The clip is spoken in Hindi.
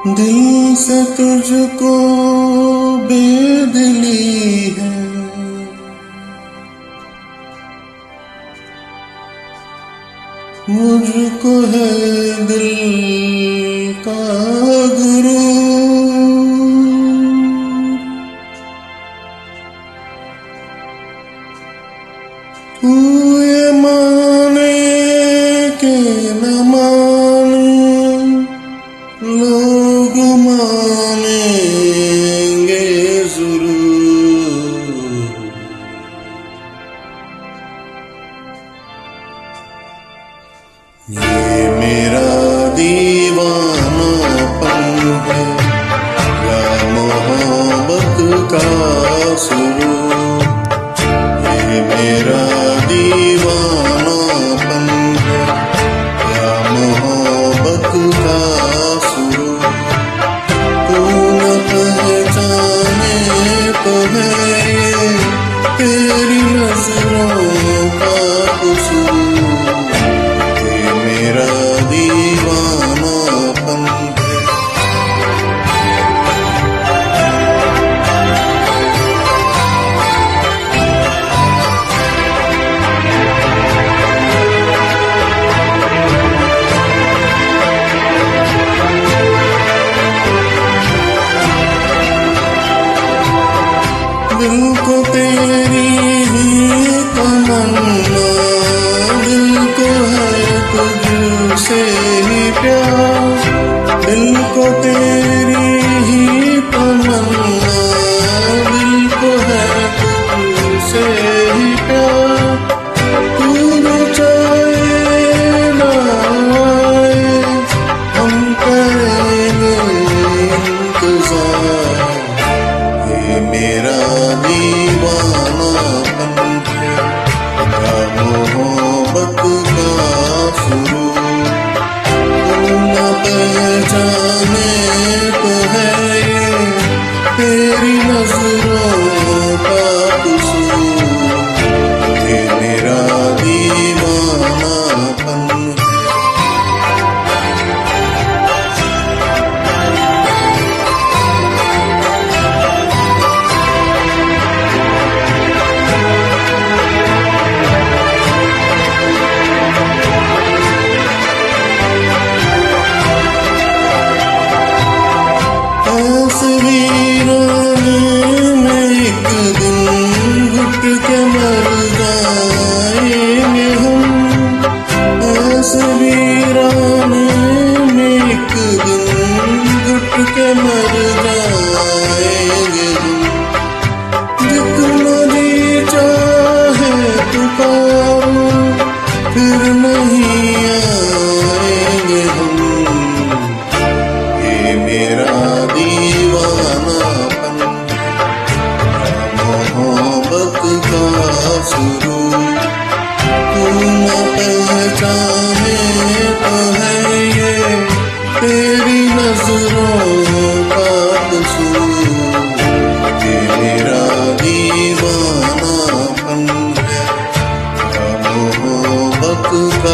दिल से तुझको बेदिली है, मुझको है दिल का गुरु। तू ये माने के न माने, लोग मानेंगे जरूर। ये मेरा दीवानापन है या मोहब्बत का सुरूर। ये मेरा दीवानापन है या मोहब्बत का सुरूर। तू न पहचाने तो है ये तेरी नजरों का कसूर। ये मेरा दीवानापन है। दिल को तेरी ही तमन्ना, दिल को है तुझसे ही प्यार। दिल को तेरी ही तमन्ना, दिल को है तुझसे ही प्यार। तू जो चाहे ना आए, हम करेंगे इंतजार। ये मेरा दीवानापन है या मोहब्बत का सुरूर। तू न पहचाने तो है ये तेरी नजरों का कसूर। ये मेरा दीवानापन है। वीराने में एक दिन घुट के मर जाएंगे हम। ऐसे वीराने में एक दिन घुट के मर जाएंगे हम। जितना जी चाहे पुकारो फिर नहीं आएंगे हम। ये मेरा दीवानापन है मोहब्बत का सुरूर। तू न पहचाने तो है ये तेरी नजरों का कसूर। ये मेरा दीवानापन है या मोहब्बत का